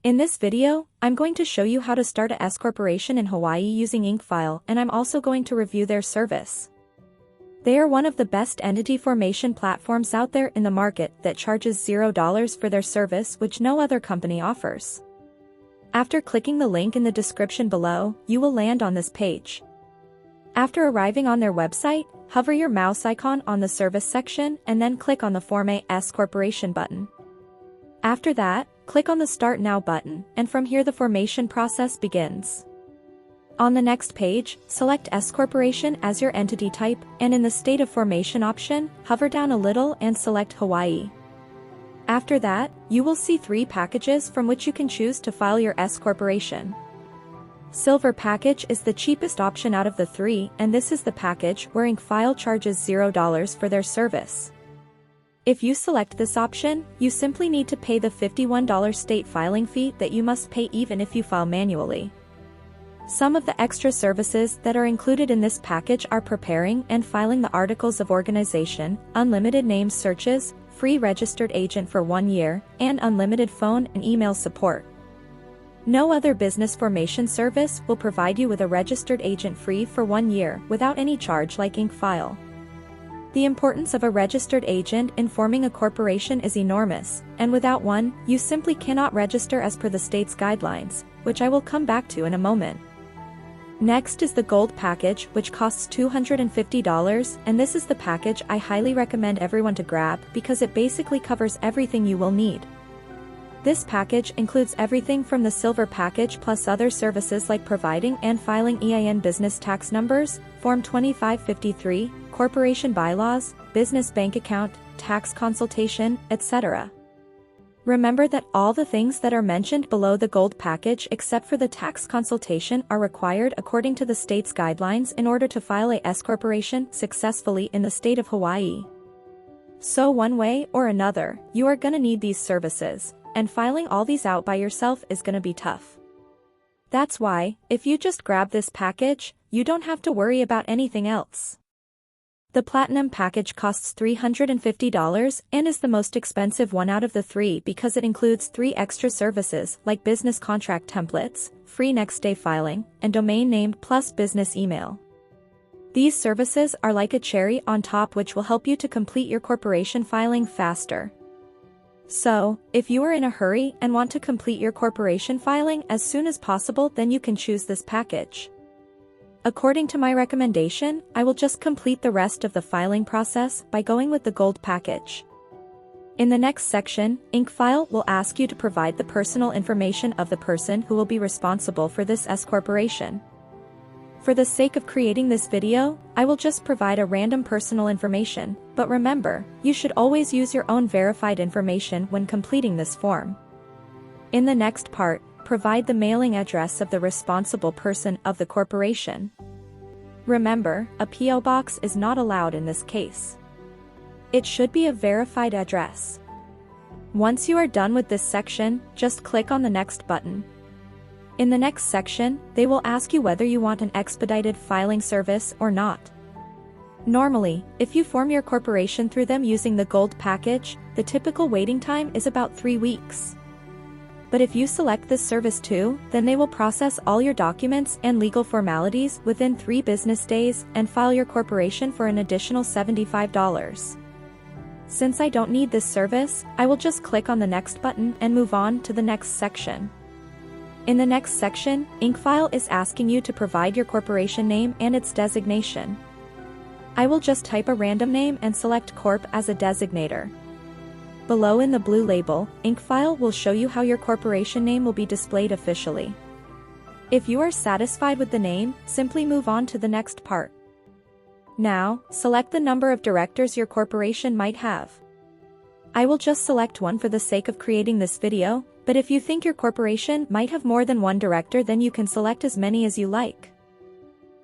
In this video, I'm going to show you how to start a S corporation in Hawaii using InkFile, and I'm also going to review their service. They are one of the best entity formation platforms out there in the market that charges $0 for their service, which no other company offers. After clicking the link in the description below, you will land on this page. After arriving on their website, hover your mouse icon on the service section and then click on the Form a S Corporation button. After that, click on the Start Now button, and from here the formation process begins. On the next page, select S Corporation as your entity type, and in the State of Formation option, hover down a little and select Hawaii. After that, you will see 3 packages from which you can choose to file your S Corporation. Silver package is the cheapest option out of the 3, and this is the package where InkFile charges $0 for their service. If you select this option, you simply need to pay the $51 state filing fee that you must pay even if you file manually. Some of the extra services that are included in this package are preparing and filing the articles of organization, unlimited name searches, free registered agent for 1 year, and unlimited phone and email support. No other business formation service will provide you with a registered agent free for 1 year without any charge like InkFile. The importance of a registered agent in forming a corporation is enormous, and without one, you simply cannot register as per the state's guidelines, which I will come back to in a moment. Next is the Gold package, which costs $250, and this is the package I highly recommend everyone to grab because it basically covers everything you will need. This package includes everything from the Silver package plus other services like providing and filing EIN business tax numbers, Form 2553, corporation bylaws, business bank account, tax consultation, etc. Remember that all the things that are mentioned below the Gold package except for the tax consultation are required according to the state's guidelines in order to file a S corporation successfully in the state of Hawaii. So one way or another, you are gonna need these services, and filing all these out by yourself is gonna be tough. That's why, if you just grab this package, you don't have to worry about anything else. The Platinum package costs $350 and is the most expensive one out of the 3 because it includes 3 extra services like business contract templates, free next-day filing, and domain name plus business email. These services are like a cherry on top which will help you to complete your corporation filing faster. So, if you are in a hurry and want to complete your corporation filing as soon as possible, then you can choose this package. According to my recommendation, I will just complete the rest of the filing process by going with the Gold package. In the next section, InkFile will ask you to provide the personal information of the person who will be responsible for this S corporation. For the sake of creating this video, I will just provide a random personal information, but remember, you should always use your own verified information when completing this form. In the next part, provide the mailing address of the responsible person of the corporation. Remember, a P.O. box is not allowed in this case. It should be a verified address. Once you are done with this section, just click on the Next button. In the next section, they will ask you whether you want an expedited filing service or not. Normally, if you form your corporation through them using the Gold package, the typical waiting time is about 3 weeks. But if you select this service too, then they will process all your documents and legal formalities within 3 business days and file your corporation for an additional $75. Since I don't need this service, I will just click on the Next button and move on to the next section. In the next section, InkFile is asking you to provide your corporation name and its designation. I will just type a random name and select Corp as a designator. Below in the blue label, InkFile will show you how your corporation name will be displayed officially. If you are satisfied with the name, simply move on to the next part. Now, select the number of directors your corporation might have. I will just select 1 for the sake of creating this video, but if you think your corporation might have more than 1 director, then you can select as many as you like.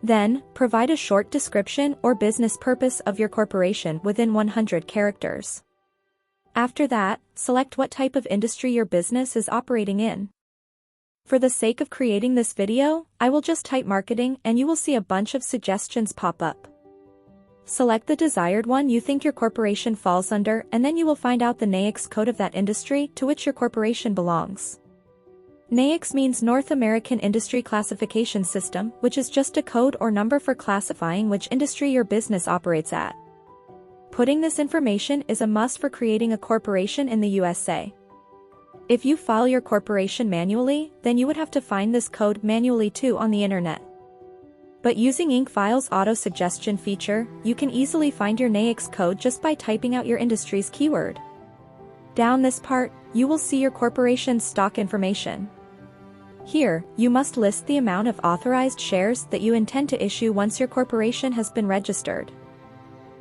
Then, provide a short description or business purpose of your corporation within 100 characters. After that, select what type of industry your business is operating in. For the sake of creating this video, I will just type marketing and you will see a bunch of suggestions pop up. Select the desired one you think your corporation falls under, and then you will find out the NAICS code of that industry to which your corporation belongs. NAICS means North American Industry Classification System, which is just a code or number for classifying which industry your business operates at. Putting this information is a must for creating a corporation in the USA. If you file your corporation manually, then you would have to find this code manually too on the internet. But using IncFile's auto-suggestion feature, you can easily find your NAICS code just by typing out your industry's keyword. Down this part, you will see your corporation's stock information. Here, you must list the amount of authorized shares that you intend to issue once your corporation has been registered.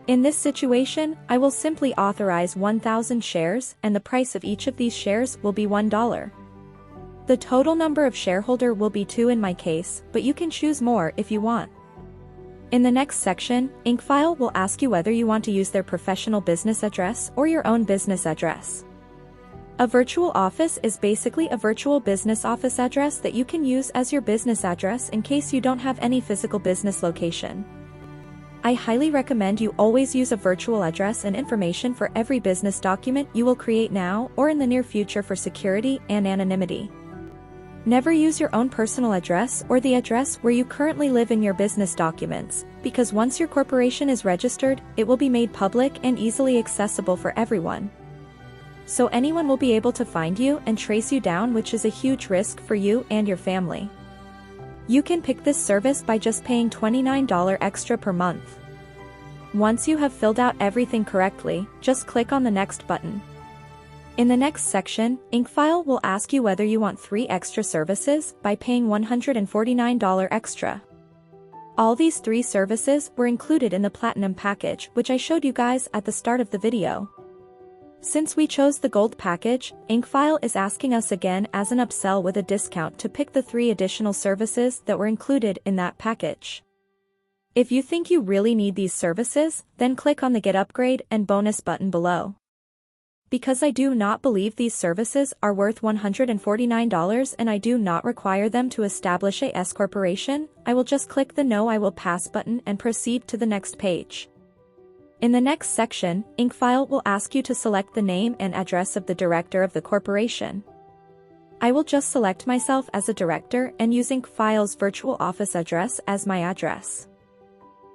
In this situation, I will simply authorize 1,000 shares and the price of each of these shares will be $1. The total number of shareholder will be 2 in my case, but you can choose more if you want. In the next section, IncFile will ask you whether you want to use their professional business address or your own business address. A virtual office is basically a virtual business office address that you can use as your business address in case you don't have any physical business location. I highly recommend you always use a virtual address and information for every business document you will create now or in the near future for security and anonymity. Never use your own personal address or the address where you currently live in your business documents, because once your corporation is registered, it will be made public and easily accessible for everyone. So anyone will be able to find you and trace you down, which is a huge risk for you and your family. You can pick this service by just paying $29 extra per month. Once you have filled out everything correctly, just click on the next button. In the next section, IncFile will ask you whether you want 3 extra services by paying $149 extra. All these 3 services were included in the Platinum package, which I showed you guys at the start of the video. Since we chose the Gold package, IncFile is asking us again as an upsell with a discount to pick the 3 additional services that were included in that package. If you think you really need these services, then click on the Get Upgrade and Bonus button below. Because I do not believe these services are worth $149 and I do not require them to establish a S corporation, I will just click the No I Will Pass button and proceed to the next page. In the next section, IncFile will ask you to select the name and address of the director of the corporation. I will just select myself as a director and use IncFile's virtual office address as my address.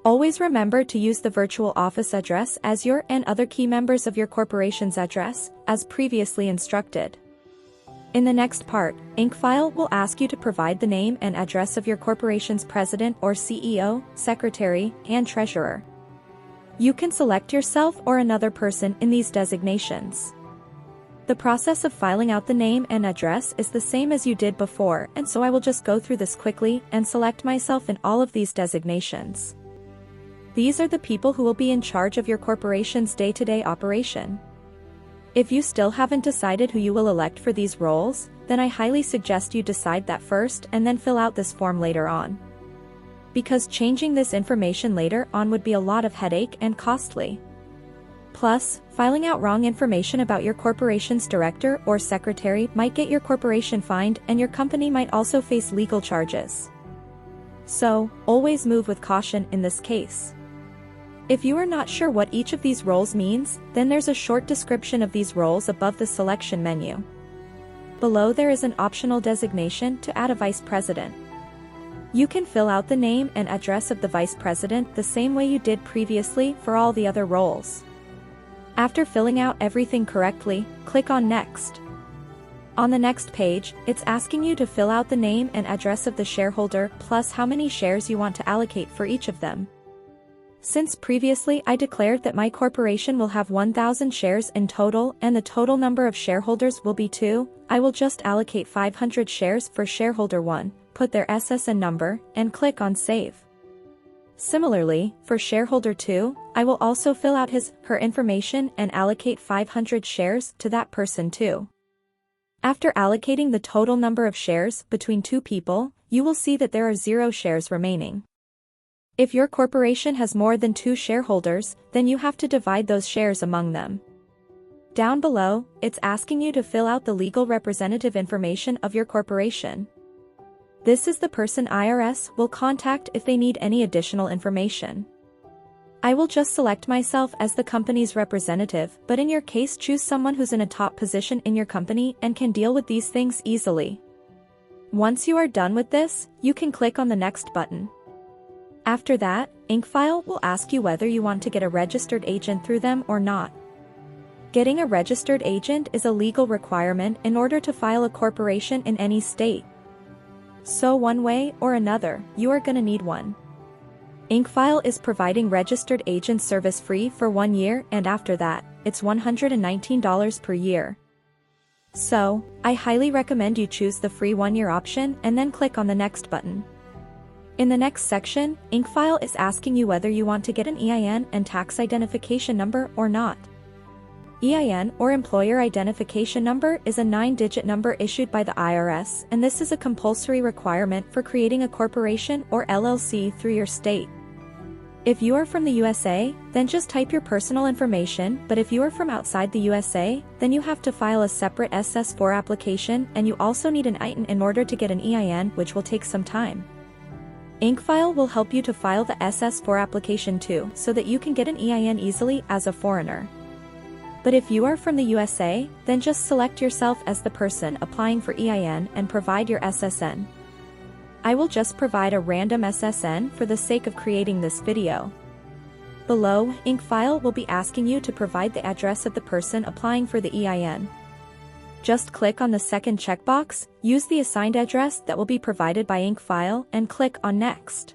Always remember to use the virtual office address as your and other key members of your corporation's address, as previously instructed. In the next part, IncFile will ask you to provide the name and address of your corporation's president or CEO, secretary, and treasurer. You can select yourself or another person in these designations. The process of filing out the name and address is the same as you did before, and so I will just go through this quickly and select myself in all of these designations. These are the people who will be in charge of your corporation's day-to-day operation. If you still haven't decided who you will elect for these roles, then I highly suggest you decide that first and then fill out this form later on. Because changing this information later on would be a lot of headache and costly. Plus, filing out wrong information about your corporation's director or secretary might get your corporation fined and your company might also face legal charges. So, always move with caution in this case. If you are not sure what each of these roles means, then there's a short description of these roles above the selection menu. Below there is an optional designation to add a vice president. You can fill out the name and address of the vice president the same way you did previously for all the other roles. After filling out everything correctly, click on Next. On the next page, it's asking you to fill out the name and address of the shareholder plus how many shares you want to allocate for each of them. Since previously I declared that my corporation will have 1,000 shares in total and the total number of shareholders will be 2, I will just allocate 500 shares for shareholder 1, put their SSN number, and click on Save. Similarly, for shareholder 2, I will also fill out her information and allocate 500 shares to that person too. After allocating the total number of shares between 2 people, you will see that there are 0 shares remaining. If your corporation has more than 2 shareholders, then you have to divide those shares among them. Down below, it's asking you to fill out the legal representative information of your corporation. This is the person IRS will contact if they need any additional information. I will just select myself as the company's representative, but in your case choose someone who's in a top position in your company and can deal with these things easily. Once you are done with this, you can click on the next button. After that, InkFile will ask you whether you want to get a registered agent through them or not. Getting a registered agent is a legal requirement in order to file a corporation in any state. So one way or another, you are gonna need one. InkFile is providing registered agent service free for 1 year, and after that, it's $119 per year. So, I highly recommend you choose the free 1-year option and then click on the next button. In the next section, InkFile is asking you whether you want to get an EIN and tax identification number or not. EIN, or Employer Identification Number, is a 9-digit number issued by the IRS, and this is a compulsory requirement for creating a corporation or LLC through your state. If you are from the USA, then just type your personal information, but if you are from outside the USA, then you have to file a separate SS4 application, and you also need an EIN in order to get an EIN, which will take some time. InkFile will help you to file the SS4 application too, so that you can get an EIN easily as a foreigner. But if you are from the USA, then just select yourself as the person applying for EIN and provide your SSN. I will just provide a random SSN for the sake of creating this video. Below, InkFile will be asking you to provide the address of the person applying for the EIN. Just click on the second checkbox, use the assigned address that will be provided by InkFile, and click on Next.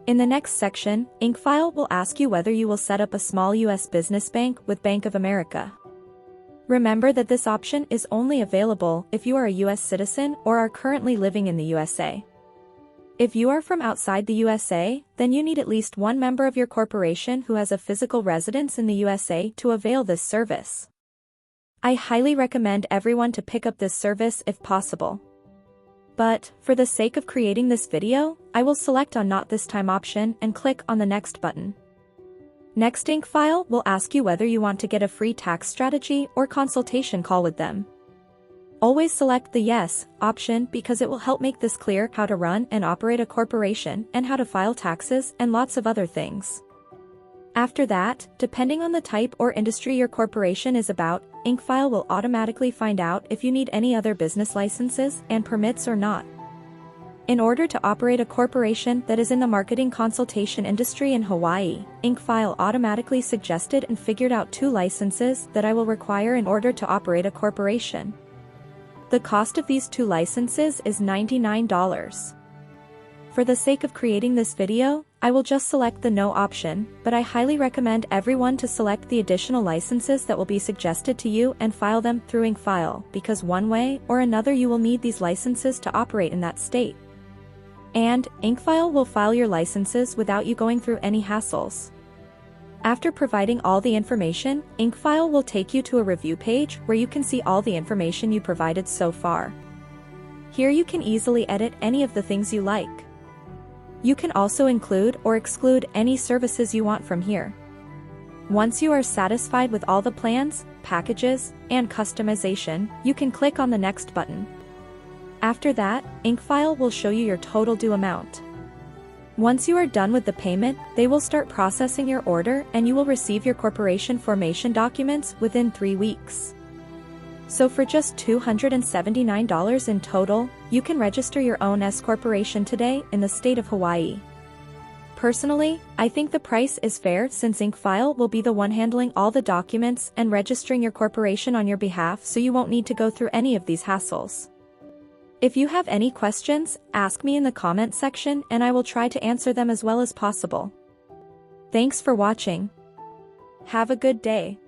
In the next section, InkFile will ask you whether you will set up a small U.S. business bank with Bank of America. Remember that this option is only available if you are a U.S. citizen or are currently living in the USA. If you are from outside the USA, then you need at least one member of your corporation who has a physical residence in the USA to avail this service. I highly recommend everyone to pick up this service if possible. But, for the sake of creating this video, I will select on Not This Time option and click on the next button. Next, InkFile will ask you whether you want to get a free tax strategy or consultation call with them. Always select the Yes option because it will help make this clear how to run and operate a corporation and how to file taxes and lots of other things. After that, depending on the type or industry your corporation is about, InkFile will automatically find out if you need any other business licenses and permits or not. In order to operate a corporation that is in the marketing consultation industry in Hawaii, InkFile automatically suggested and figured out 2 licenses that I will require in order to operate a corporation. The cost of these 2 licenses is $99. For the sake of creating this video, I will just select the No option, but I highly recommend everyone to select the additional licenses that will be suggested to you and file them through InkFile, because one way or another you will need these licenses to operate in that state. And, InkFile will file your licenses without you going through any hassles. After providing all the information, InkFile will take you to a review page where you can see all the information you provided so far. Here you can easily edit any of the things you like. You can also include or exclude any services you want from here. Once you are satisfied with all the plans, packages, and customization, you can click on the Next button. After that, InkFile will show you your total due amount. Once you are done with the payment, they will start processing your order and you will receive your corporation formation documents within 3 weeks. So for just $279 in total, you can register your own S corporation today in the state of Hawaii. Personally, I think the price is fair since InkFile will be the one handling all the documents and registering your corporation on your behalf, so you won't need to go through any of these hassles. If you have any questions, ask me in the comment section and I will try to answer them as well as possible. Thanks for watching. Have a good day.